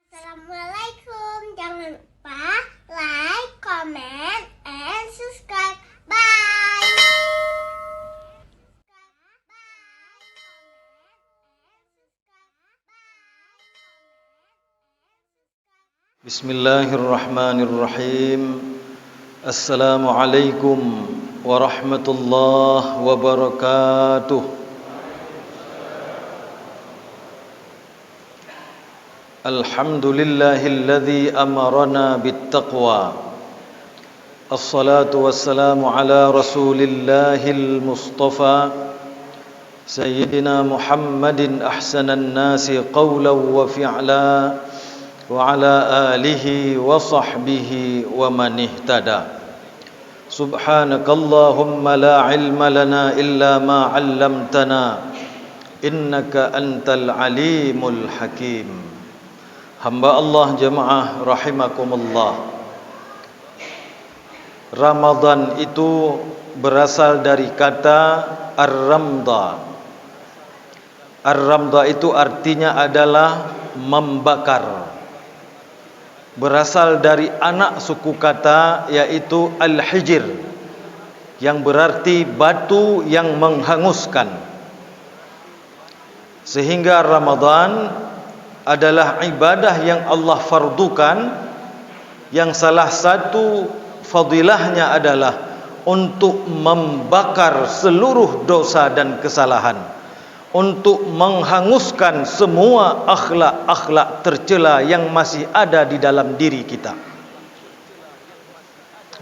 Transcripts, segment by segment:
Assalamualaikum. Jangan lupa like, comment, and subscribe. Bye. Bismillahirrahmanirrahim. Assalamualaikum warahmatullahi wabarakatuh. Alhamdulillahilladzi amarana bittaqwa. Assalatu wassalamu ala rasulillahil mustafa Sayyidina Muhammadin ahsanan nasi qawlan wa fi'la wa ala alihi wa sahbihi wa man ihtada. Subhanakallahumma la ilma lana illa ma 'allamtana innaka antal alimul hakim. Hamba Allah jemaah rahimakumullah. Ramadan itu berasal dari kata ar-ramda. Ar-ramda itu artinya adalah membakar. Berasal dari anak suku kata yaitu al-hijr, yang berarti batu yang menghanguskan. Sehingga Ramadan adalah ibadah yang Allah fardukan, yang salah satu fadilahnya adalah untuk membakar seluruh dosa dan kesalahan, untuk menghanguskan semua akhlak-akhlak tercela yang masih ada di dalam diri kita.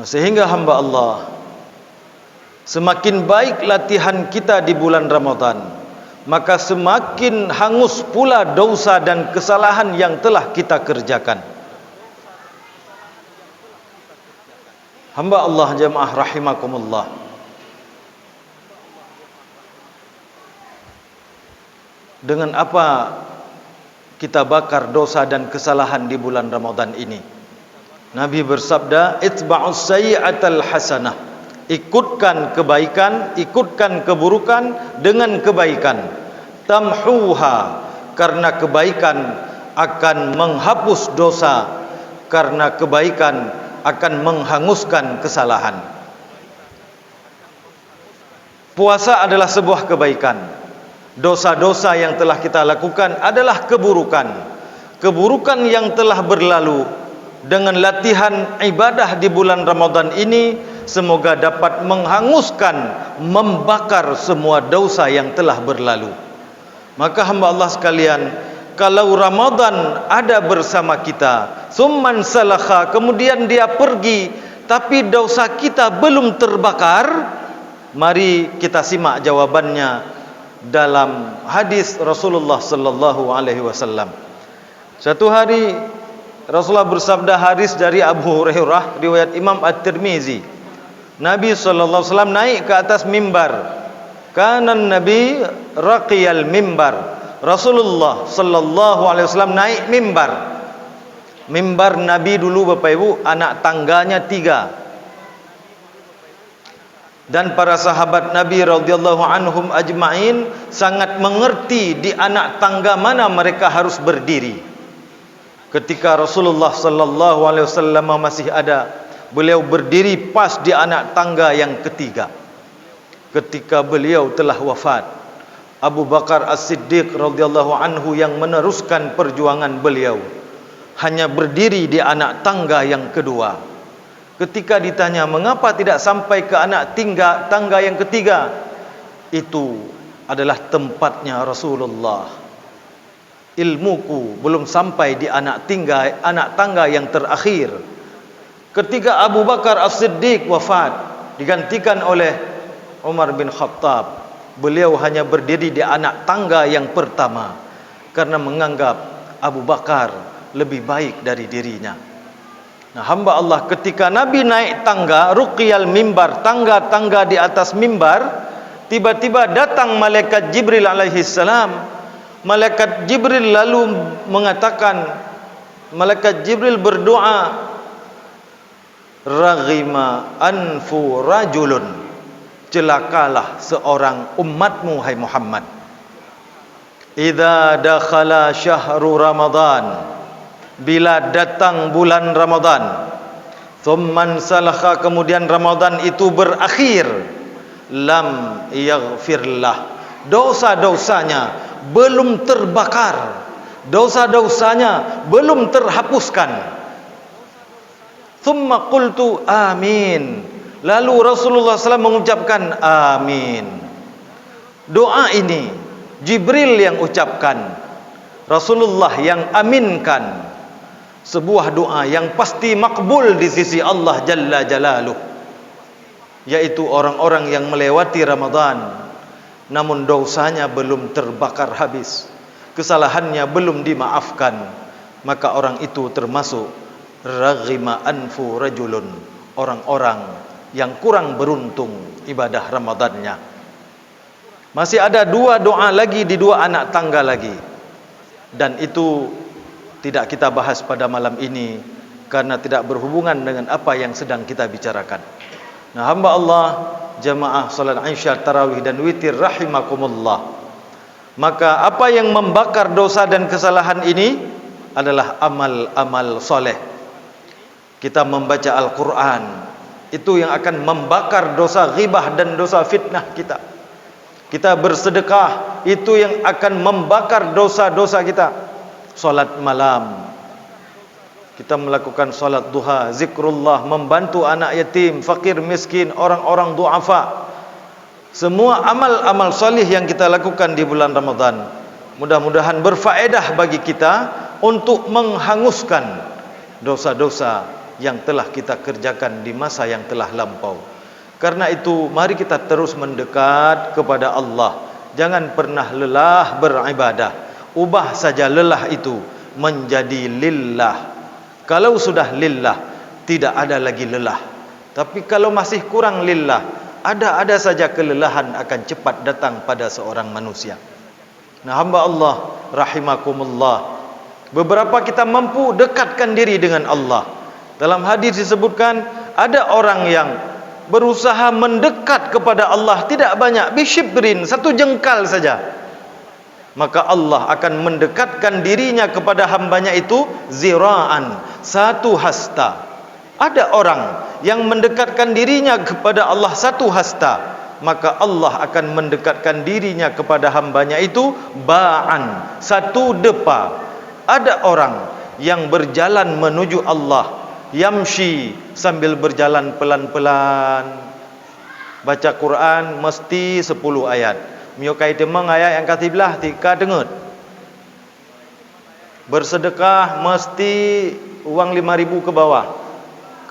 Sehingga hamba Allah, semakin baik latihan kita di bulan Ramadan, maka semakin hangus pula dosa dan kesalahan yang telah kita kerjakan. Hamba Allah jemaah rahimakumullah, dengan apa kita bakar dosa dan kesalahan di bulan Ramadan ini? Nabi bersabda, itba'us sayyi'atal hasanah. Ikutkan kebaikan, ikutkan keburukan dengan kebaikan. Tamhuha, karena kebaikan akan menghapus dosa, karena kebaikan akan menghanguskan kesalahan. Puasa adalah sebuah kebaikan. Dosa-dosa yang telah kita lakukan adalah keburukan. Keburukan yang telah berlalu, dengan latihan ibadah di bulan Ramadan ini, semoga dapat menghanguskan, membakar semua dosa yang telah berlalu. Maka hamba Allah sekalian, kalau Ramadan ada bersama kita, summan salakha, kemudian dia pergi, tapi dosa kita belum terbakar, mari kita simak jawabannya dalam hadis Rasulullah sallallahu alaihi wasallam. Satu hari Rasulullah bersabda, hadis dari Abu Hurairah riwayat Imam At-Tirmizi. Nabi sallallahu alaihi wasallam naik ke atas mimbar. Kanan Nabi raqiyal mimbar. Rasulullah sallallahu alaihi wasallam naik mimbar. Mimbar Nabi dulu Bapak Ibu, anak tangganya 3. Dan para sahabat Nabi radhiyallahu anhum ajma'in sangat mengerti di anak tangga mana mereka harus berdiri. Ketika Rasulullah sallallahu alaihi wasallam masih ada, beliau berdiri pas di anak tangga yang 3. Ketika beliau telah wafat, Abu Bakar As-Siddiq radhiyallahu anhu yang meneruskan perjuangan beliau hanya berdiri di anak tangga yang 2. Ketika ditanya mengapa tidak sampai ke anak tangga yang 3, itu adalah tempatnya Rasulullah. Ilmuku belum sampai di anak tangga yang terakhir. Ketika Abu Bakar As-Siddiq wafat, digantikan oleh Umar bin Khattab, beliau hanya berdiri di anak tangga yang pertama, karena menganggap Abu Bakar lebih baik dari dirinya. Nah, hamba Allah, ketika Nabi naik tangga, ruqyal mimbar, tangga-tangga di atas mimbar, tiba-tiba datang malaikat Jibril alaihi salam. Malaikat Jibril lalu mengatakan, malaikat Jibril berdoa, raghima anfu rajulun, celakalah seorang umatmu hai Muhammad. Idza dakhala syahru Ramadan, bila datang bulan Ramadan, thumman salakha, kemudian Ramadan itu berakhir, lam yaghfirlah, dosa-dosanya belum terbakar, dosa-dosanya belum terhapuskan. Thumma qultu amin, lalu Rasulullah SAW mengucapkan amin. Doa ini Jibril yang ucapkan, Rasulullah yang aminkan. Sebuah doa yang pasti makbul di sisi Allah Jalla Jalaluh, yaitu orang-orang yang melewati Ramadan namun dosanya belum terbakar habis, kesalahannya belum dimaafkan, maka orang itu termasuk raghima anfu rajulun, orang-orang yang kurang beruntung ibadah Ramadannya. Masih ada dua doa lagi di dua anak tangga lagi, dan itu tidak kita bahas pada malam ini karena tidak berhubungan dengan apa yang sedang kita bicarakan. Nah, hamba Allah, jamaah salat Isya, tarawih dan witir rahimakumullah, maka apa yang membakar dosa dan kesalahan ini adalah amal-amal soleh. Kita membaca Al-Quran, itu yang akan membakar dosa ghibah dan dosa fitnah kita. Kita bersedekah, itu yang akan membakar dosa-dosa kita. Salat malam, kita melakukan salat duha, zikrullah, membantu anak yatim, fakir, miskin, orang-orang duafa. Semua amal-amal salih yang kita lakukan di bulan Ramadan mudah-mudahan berfaedah bagi kita untuk menghanguskan dosa-dosa yang telah kita kerjakan di masa yang telah lampau. Karena itu mari kita terus mendekat kepada Allah. Jangan pernah lelah beribadah. Ubah saja lelah itu menjadi lillah. Kalau sudah lillah, tidak ada lagi lelah. Tapi kalau masih kurang lillah, ada saja kelelahan akan cepat datang pada seorang manusia. Nah, hamba Allah rahimakumullah, beberapa kita mampu dekatkan diri dengan Allah. Dalam hadis disebutkan ada orang yang berusaha mendekat kepada Allah tidak banyak, bisyibrin, satu jengkal saja, maka Allah akan mendekatkan dirinya kepada hambanya itu zira'an, satu hasta. Ada orang yang mendekatkan dirinya kepada Allah satu hasta, maka Allah akan mendekatkan dirinya kepada hambanya itu ba'an, satu depa. Ada orang yang berjalan menuju Allah, yamshi, sambil berjalan pelan-pelan, baca Quran mesti 10 ayat. Miokai temang ayat yang katiblah tika dengut. Bersedekah mesti uang 5.000 ke bawah.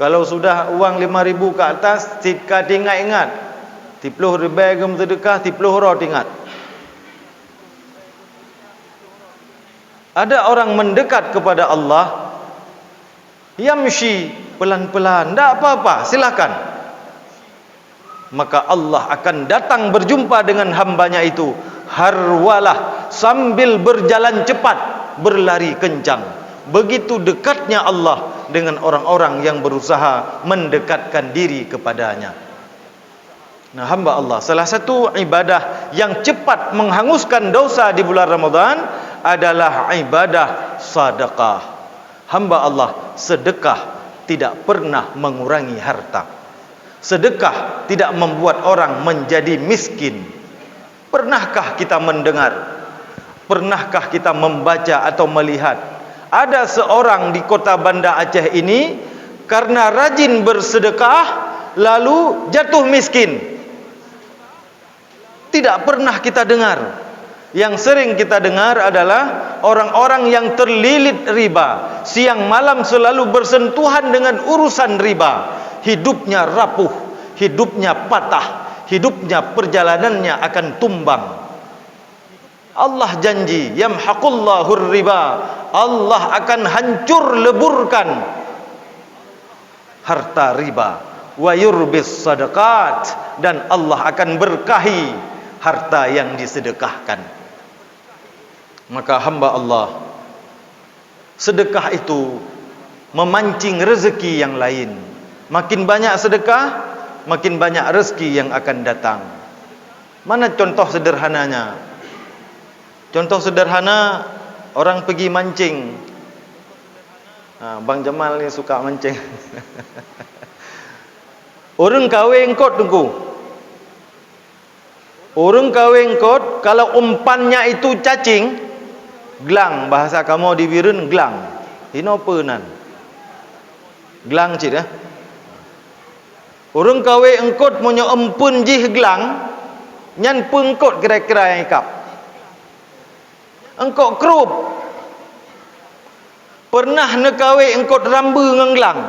Kalau sudah uang 5.000 ke atas, tika ingat. 30 ribu gem sedekah, 30 rot ingat. Ada orang mendekat kepada Allah, yamshi, pelan-pelan, tak apa-apa, silakan. Maka Allah akan datang berjumpa dengan hambanya itu harwalah, sambil berjalan cepat, berlari kencang. Begitu dekatnya Allah dengan orang-orang yang berusaha mendekatkan diri kepadanya. Nah, hamba Allah, salah satu ibadah yang cepat menghanguskan dosa di bulan Ramadan adalah ibadah sedekah. Hamba Allah, sedekah tidak pernah mengurangi harta. Sedekah tidak membuat orang menjadi miskin. Pernahkah kita mendengar? Pernahkah kita membaca atau melihat ada seorang di kota Banda Aceh ini karena rajin bersedekah lalu jatuh miskin? Tidak pernah kita dengar. Yang sering kita dengar adalah orang-orang yang terlilit riba, siang malam selalu bersentuhan dengan urusan riba. Hidupnya rapuh, hidupnya patah, hidupnya perjalanannya akan tumbang. Allah janji, yamhaqullahu riba, Allah akan hancur leburkan harta riba, wa yurbis sadaqat, dan Allah akan berkahi harta yang disedekahkan. Maka hamba Allah, sedekah itu memancing rezeki yang lain. Makin banyak sedekah, makin banyak rezeki yang akan datang. Mana contoh sederhananya? Contoh sederhana, orang pergi mancing. Bang Jamal ni suka mancing. Orang kahwin kot tunggu. Orang kahwin kot, kalau umpannya itu cacing, gelang, bahasa kamu di Birun, gelang. Ini apa nan? Gelang cik ya. Orang kahwin engkot punya empun jih gelang, nyan pengkot kira-kira yang ikap. Engkot kerup. Pernah nak kahwin engkot rambu dengan gelang.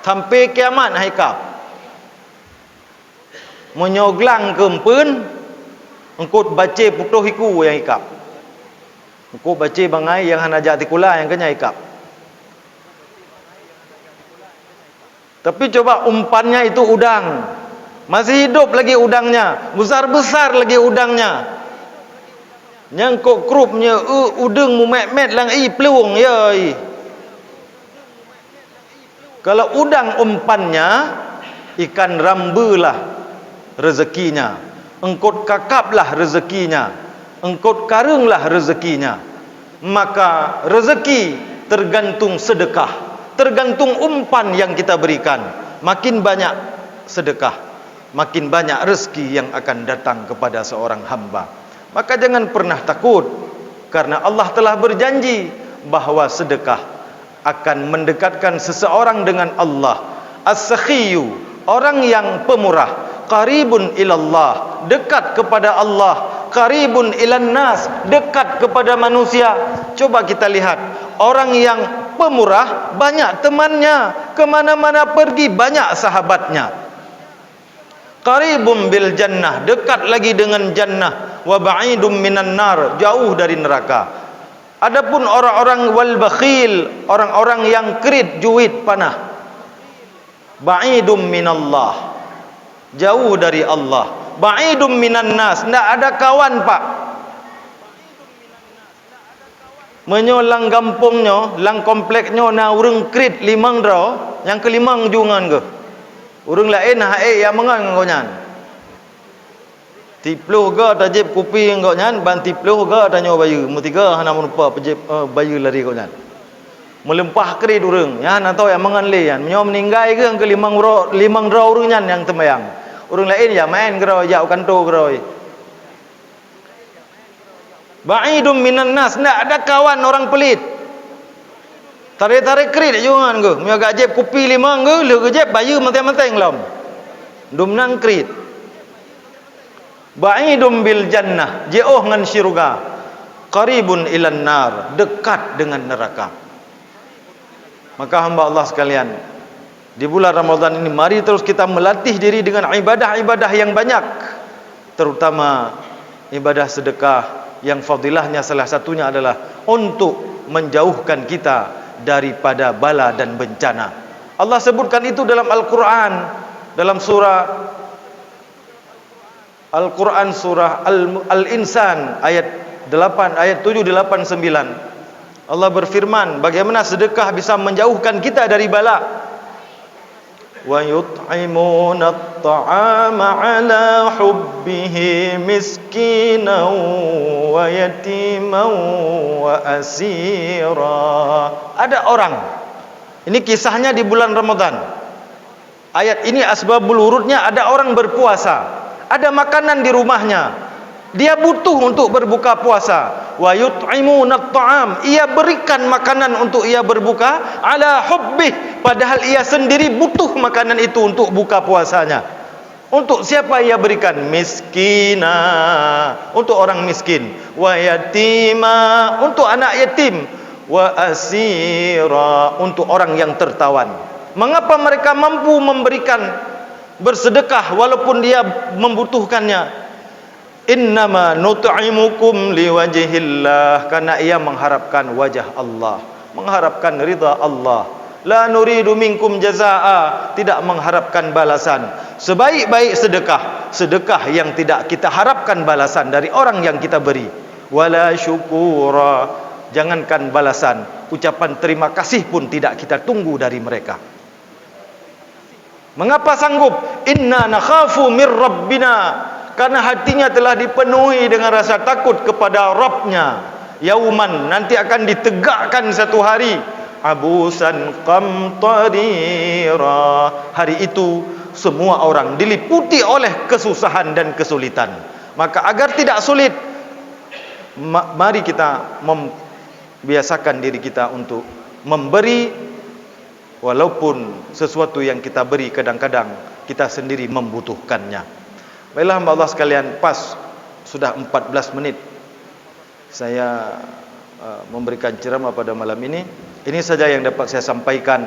Sampai kiamat haikap. Menyoglang kempun, engkau baca putuh iku yang ikap. Engkau baca bangai yang hanajak tikula yang kena ikap. Tapi coba umpannya itu udang. Masih hidup lagi udangnya. Besar-besar lagi udangnya. Yang kok krupnya udang mu met-met lang peluang ya. Kalau udang umpannya, ikan rambulah rezekinya. Engkot kakaplah rezekinya. Engkot karunglah rezekinya. Maka rezeki tergantung sedekah, tergantung umpan yang kita berikan. Makin banyak sedekah, makin banyak rezeki yang akan datang kepada seorang hamba. Maka jangan pernah takut, karena Allah telah berjanji bahawa sedekah akan mendekatkan seseorang dengan Allah. As-sakhiyu, orang yang pemurah. Qaribun ilallah, dekat kepada Allah. Qaribun ilan nas, dekat kepada manusia. Coba kita lihat, orang yang pemurah, banyak temannya, kemana-mana pergi banyak sahabatnya. Qaribun bil jannah, dekat lagi dengan jannah. Wa ba'idum minan nar, jauh dari neraka. Adapun orang-orang wal bakhil, orang-orang yang kerit juit panah, ba'idum minallah, jauh dari Allah. Ba'idum minan nas, tidak ada kawan pak. Menyolang kampungnya, lang kompleknya na urang kerit limang draw, yang kelimang jungan ke. Urang lain yang mengan ngonyan. Tipluh ga tajib kopi engkau nyan, ban tipluh ga tanyo bayu. Mutiga hana menupa pejib bayu lari kau nyan. Melempah keri durung, ya hana tahu yang mangan le yan. Menyo meninggai ke angke limang draw urang nyan yang temayang. Urang lain ya main geroi ya kanto geroi. Ba'idum minan nas, ndak ada kawan orang pelit. Tarik-tarik keri jungan ke. Menyo gajib kopi limang ke, le gajib bayu menteng-menteng lam. Dum nang krit. Ba'idum bil jannah, jauh dengan syurga. Qaribun ilan nar, dekat dengan neraka. Maka hamba Allah sekalian, di bulan Ramadan ini mari terus kita melatih diri dengan ibadah-ibadah yang banyak, terutama ibadah sedekah yang fadilahnya salah satunya adalah untuk menjauhkan kita daripada bala dan bencana. Allah sebutkan itu dalam Al-Quran, dalam surah Al-Quran surah Al-Insan ayat 8, ayat 7, 8, 9. Allah berfirman bagaimana sedekah bisa menjauhkan kita dari bala. Wa yut'imuna at-ta'ama 'ala hubbihi miskinan wa yatiman wa asira. Ada orang, ini kisahnya di bulan Ramadan. Ayat ini asbabul wurudnya, ada orang berpuasa, ada makanan di rumahnya, dia butuh untuk berbuka puasa. Wa yut'imuna at-ta'am, ia berikan makanan untuk ia berbuka, ala hubbih, padahal ia sendiri butuh makanan itu untuk buka puasanya. Untuk siapa ia berikan? Miskina, untuk orang miskin. Wa yatima, untuk anak yatim. Wa asira, untuk orang yang tertawan. Mengapa mereka mampu memberikan, bersedekah walaupun dia membutuhkannya? Innama nut'imukum liwajhillah, karena ia mengharapkan wajah Allah, mengharapkan ridha Allah. La nuridu minkum jazaa, tidak mengharapkan balasan. Sebaik-baik sedekah, sedekah yang tidak kita harapkan balasan dari orang yang kita beri. Wala syukura, jangankan balasan, ucapan terima kasih pun tidak kita tunggu dari mereka. Mengapa sanggup? Inna nakhafu mir rabbina, karena hatinya telah dipenuhi dengan rasa takut kepada Rabbnya. Yauman, nanti akan ditegakkan satu hari, abusan qamtarira. Hari itu semua orang diliputi oleh kesusahan dan kesulitan. Maka agar tidak sulit, mari kita membiasakan diri kita untuk memberi, walaupun sesuatu yang kita beri kadang-kadang kita sendiri membutuhkannya. Baiklah hamba Allah sekalian, pas sudah 14 menit saya memberikan ceramah pada malam ini. Ini saja yang dapat saya sampaikan.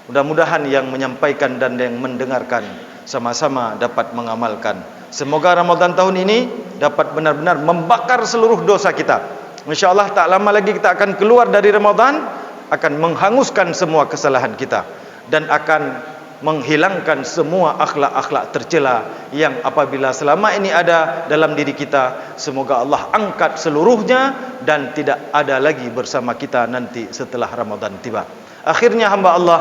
Mudah-mudahan yang menyampaikan dan yang mendengarkan sama-sama dapat mengamalkan. Semoga Ramadan tahun ini dapat benar-benar membakar seluruh dosa kita. InsyaAllah tak lama lagi kita akan keluar dari Ramadan, akan menghanguskan semua kesalahan kita dan akan menghilangkan semua akhlak-akhlak tercela yang apabila selama ini ada dalam diri kita. Semoga Allah angkat seluruhnya dan tidak ada lagi bersama kita nanti setelah Ramadan tiba. Akhirnya hamba Allah,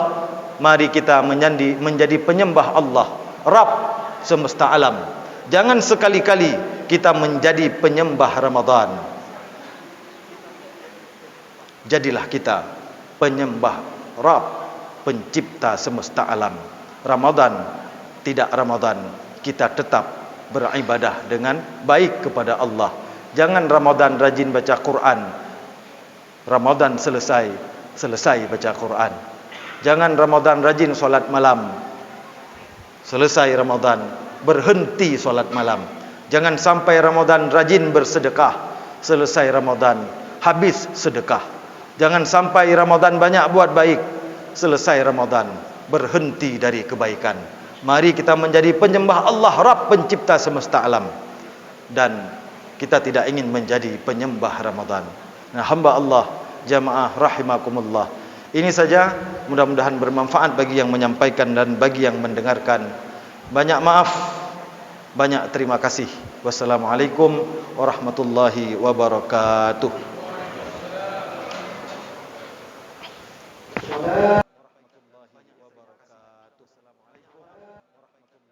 mari kita menjadi penyembah Allah, Rabb semesta alam. Jangan sekali-kali kita menjadi penyembah Ramadan. Jadilah kita penyembah Rabb, pencipta semesta alam. Ramadan, tidak Ramadan, kita tetap beribadah dengan baik kepada Allah. Jangan Ramadan rajin baca Quran, Ramadan selesai baca Quran. Jangan Ramadan rajin solat malam, selesai Ramadan berhenti solat malam. Jangan sampai Ramadan rajin bersedekah, selesai Ramadan habis sedekah. Jangan sampai Ramadan banyak buat baik, selesai Ramadan berhenti dari kebaikan. Mari kita menjadi penyembah Allah, Rabb pencipta semesta alam, dan kita tidak ingin menjadi penyembah Ramadan. Nah, hamba Allah jamaah rahimakumullah, ini saja, mudah-mudahan bermanfaat bagi yang menyampaikan dan bagi yang mendengarkan. Banyak maaf, banyak terima kasih. Wassalamualaikum warahmatullahi wabarakatuh.